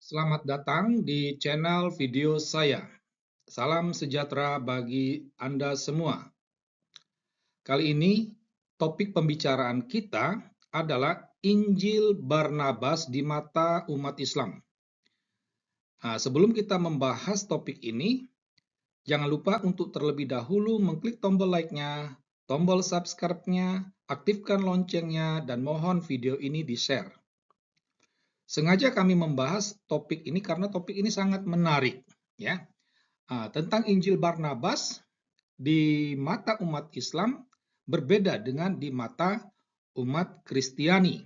Selamat datang di channel video saya. Salam sejahtera bagi Anda semua. Kali ini topik pembicaraan kita adalah Injil Barnabas di mata umat Islam. Nah, sebelum kita membahas topik ini, jangan lupa untuk terlebih dahulu mengklik tombol like-nya, tombol subscribe-nya, aktifkan loncengnya, dan mohon video ini di-share. Sengaja kami membahas topik ini karena topik ini sangat menarik, ya. Tentang Injil Barnabas di mata umat Islam berbeda dengan di mata umat Kristiani.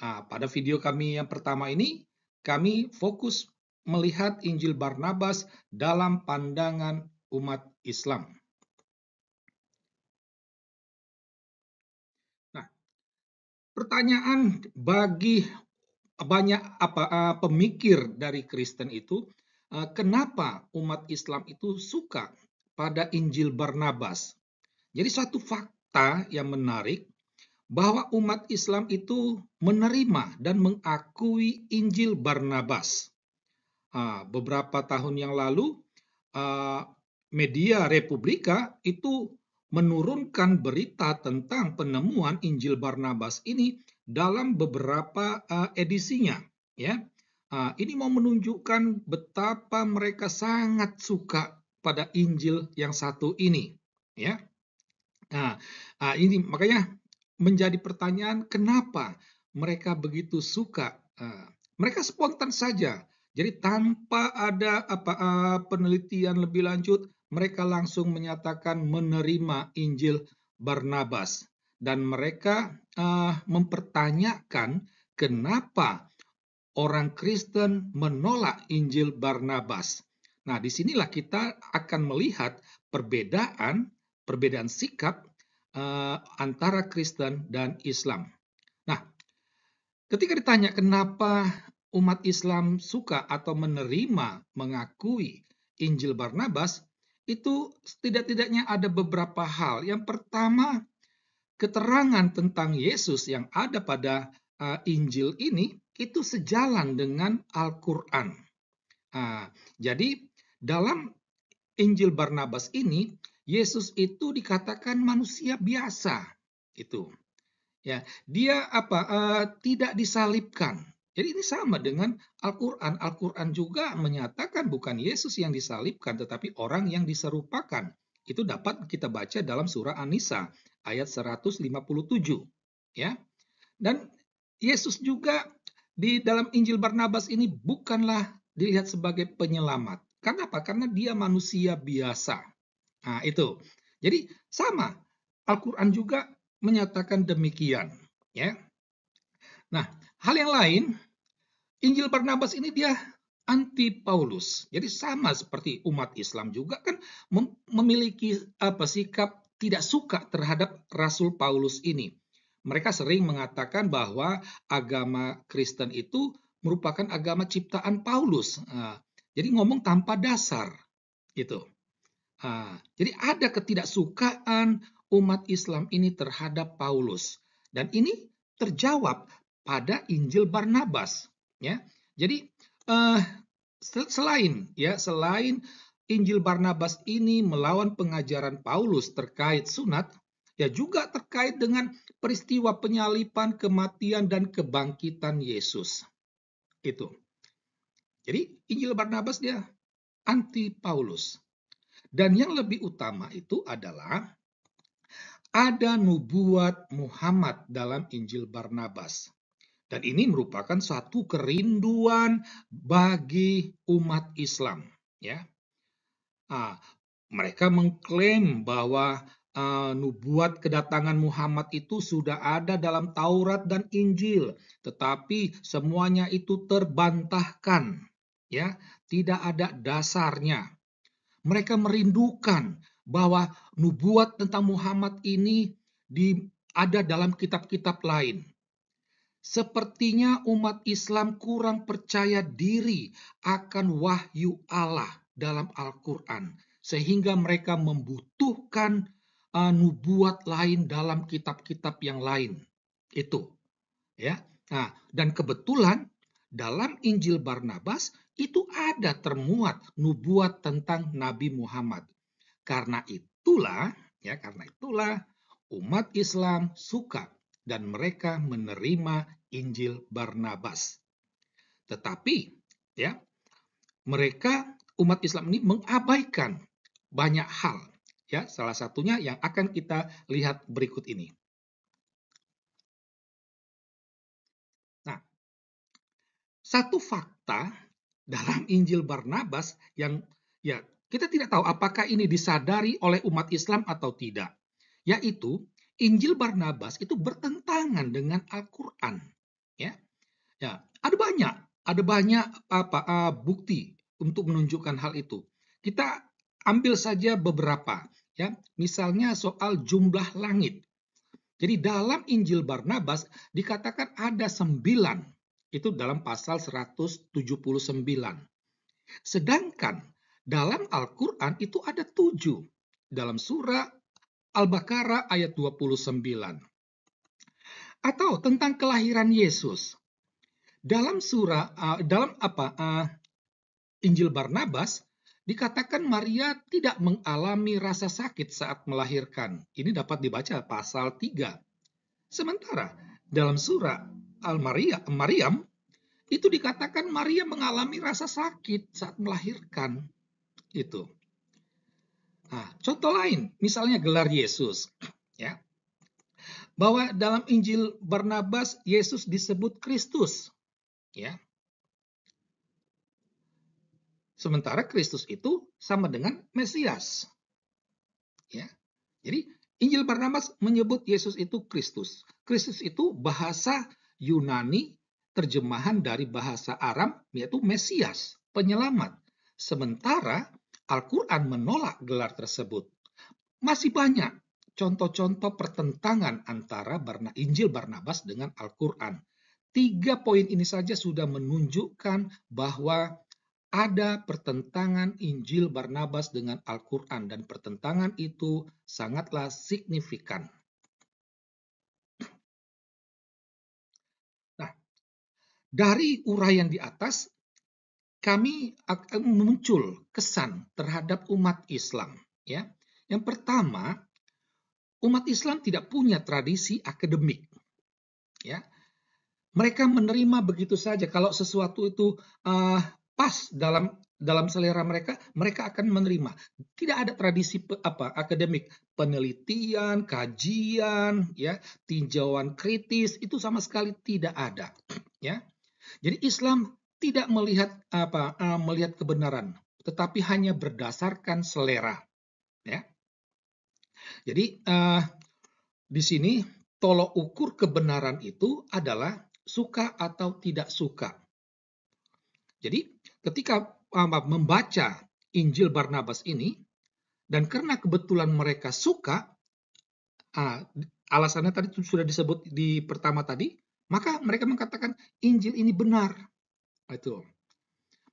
Pada video kami yang pertama ini, kami fokus melihat Injil Barnabas dalam pandangan umat Islam. Nah, pertanyaan bagi banyak pemikir dari Kristen itu, kenapa umat Islam itu suka pada Injil Barnabas? Jadi suatu fakta yang menarik bahwa umat Islam itu menerima dan mengakui Injil Barnabas. Beberapa tahun yang lalu, media Republika itu menurunkan berita tentang penemuan Injil Barnabas ini dalam beberapa edisinya. Ya, ini mau menunjukkan betapa mereka sangat suka pada Injil yang satu ini. Ya, ini makanya menjadi pertanyaan kenapa mereka begitu suka. Mereka spontan saja. Jadi tanpa ada penelitian lebih lanjut, mereka langsung menyatakan menerima Injil Barnabas. Dan mereka mempertanyakan kenapa orang Kristen menolak Injil Barnabas. Nah, disinilah kita akan melihat perbedaan sikap antara Kristen dan Islam. Nah, ketika ditanya kenapa umat Islam suka atau menerima, mengakui Injil Barnabas, itu setidak-tidaknya ada beberapa hal. Yang pertama, keterangan tentang Yesus yang ada pada Injil ini itu sejalan dengan Al-Quran. Jadi dalam Injil Barnabas ini, Yesus itu dikatakan manusia biasa. Itu. Ya, dia tidak disalibkan. Jadi ini sama dengan Al-Quran. Al-Quran juga menyatakan bukan Yesus yang disalibkan, tetapi orang yang diserupakan. Itu dapat kita baca dalam surah An-Nisa ayat 157. Ya. Dan Yesus juga di dalam Injil Barnabas ini bukanlah dilihat sebagai penyelamat. Kenapa? Karena dia manusia biasa. Nah, itu. Jadi sama. Al-Quran juga menyatakan demikian, ya. Nah, hal yang lain, Injil Barnabas ini dia anti Paulus. Jadi sama seperti umat Islam juga kan memiliki sikap tidak suka terhadap Rasul Paulus ini. Mereka sering mengatakan bahwa agama Kristen itu merupakan agama ciptaan Paulus. Jadi ngomong tanpa dasar, gitu. Jadi ada ketidaksukaan umat Islam ini terhadap Paulus, dan ini terjawab pada Injil Barnabas. Ya, jadi selain Injil Barnabas ini melawan pengajaran Paulus terkait sunat, ya juga terkait dengan peristiwa penyaliban, kematian, dan kebangkitan Yesus. Itu. Jadi Injil Barnabas dia anti Paulus. Dan yang lebih utama itu adalah ada nubuat Muhammad dalam Injil Barnabas. Dan ini merupakan suatu kerinduan bagi umat Islam. Ya, mereka mengklaim bahwa nubuat kedatangan Muhammad itu sudah ada dalam Taurat dan Injil, tetapi semuanya itu terbantahkan. Ya, tidak ada dasarnya. Mereka merindukan bahwa nubuat tentang Muhammad ini ada dalam kitab-kitab lain. Sepertinya umat Islam kurang percaya diri akan wahyu Allah dalam Al-Quran, sehingga mereka membutuhkan nubuat lain dalam kitab-kitab yang lain. Itu, ya. Nah, dan kebetulan dalam Injil Barnabas itu ada termuat nubuat tentang Nabi Muhammad. Karena itulah umat Islam suka dan mereka menerima Injil Barnabas. Tetapi ya, umat Islam ini mengabaikan banyak hal. Ya, salah satunya yang akan kita lihat berikut ini. Nah, satu fakta dalam Injil Barnabas yang ya kita tidak tahu apakah ini disadari oleh umat Islam atau tidak, yaitu Injil Barnabas itu bertentangan dengan Al-Qur'an. Ya, ada banyak bukti untuk menunjukkan hal itu. Kita ambil saja beberapa, ya, misalnya soal jumlah langit. Jadi dalam Injil Barnabas dikatakan ada 9, itu dalam pasal 179. Sedangkan dalam Al-Quran itu ada 7, dalam surah Al-Baqarah ayat 29. Atau tentang kelahiran Yesus. Dalam Injil Barnabas dikatakan Maria tidak mengalami rasa sakit saat melahirkan. Ini dapat dibaca pasal 3. Sementara dalam surah Al-Maryam itu dikatakan Maria mengalami rasa sakit saat melahirkan. Itu. Nah, contoh lain, misalnya gelar Yesus, ya. Bahwa dalam Injil Barnabas Yesus disebut Kristus, ya. Sementara Kristus itu sama dengan Mesias. Ya. Jadi Injil Barnabas menyebut Yesus itu Kristus. Kristus itu bahasa Yunani terjemahan dari bahasa Aram yaitu Mesias, penyelamat. Sementara Al-Quran menolak gelar tersebut. Masih banyak contoh-contoh pertentangan antara Injil Barnabas dengan Al-Quran. 3 poin ini saja sudah menunjukkan bahwa ada pertentangan Injil Barnabas dengan Al-Quran dan pertentangan itu sangatlah signifikan. Nah, dari uraian di atas, kami akan muncul kesan terhadap umat Islam. Ya, yang pertama, umat Islam tidak punya tradisi akademik. Ya, mereka menerima begitu saja kalau sesuatu itu pas dalam selera mereka akan menerima. Tidak ada tradisi akademik, penelitian, kajian, ya, tinjauan kritis itu sama sekali tidak ada, ya. Jadi Islam tidak melihat melihat kebenaran, tetapi hanya berdasarkan selera, ya. Jadi di sini tolok ukur kebenaran itu adalah suka atau tidak suka. Jadi ketika membaca Injil Barnabas ini, dan karena kebetulan mereka suka, alasannya tadi sudah disebut di pertama tadi, maka mereka mengatakan Injil ini benar. Itu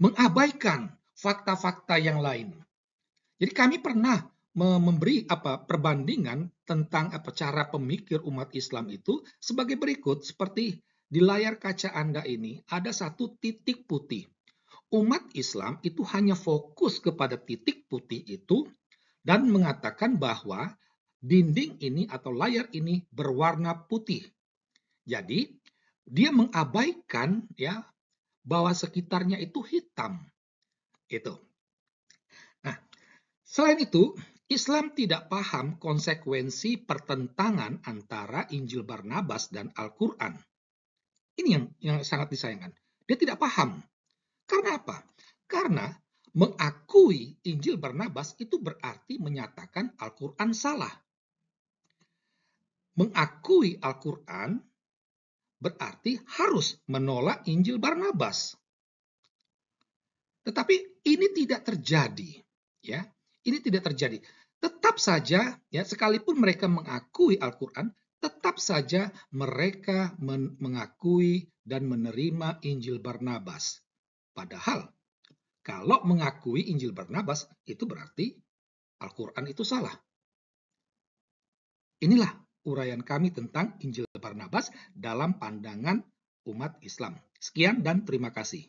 mengabaikan fakta-fakta yang lain. Jadi kami pernah memberi perbandingan tentang cara pemikir umat Islam itu sebagai berikut, seperti di layar kaca Anda ini ada satu titik putih. Umat Islam itu hanya fokus kepada titik putih itu dan mengatakan bahwa dinding ini atau layar ini berwarna putih. Jadi dia mengabaikan ya bahwa sekitarnya itu hitam. Itu. Nah, selain itu, Islam tidak paham konsekuensi pertentangan antara Injil Barnabas dan Al-Quran. Ini yang sangat disayangkan. Dia tidak paham. Karena apa? Karena mengakui Injil Barnabas itu berarti menyatakan Al-Quran salah. Mengakui Al-Quran berarti harus menolak Injil Barnabas. Tetapi ini tidak terjadi, ya. Ini tidak terjadi. Tetap saja, ya, sekalipun mereka mengakui Al-Quran, tetap saja mereka mengakui dan menerima Injil Barnabas. Padahal kalau mengakui Injil Barnabas itu berarti Al-Quran itu salah. Inilah uraian kami tentang Injil Barnabas dalam pandangan umat Islam. Sekian dan terima kasih.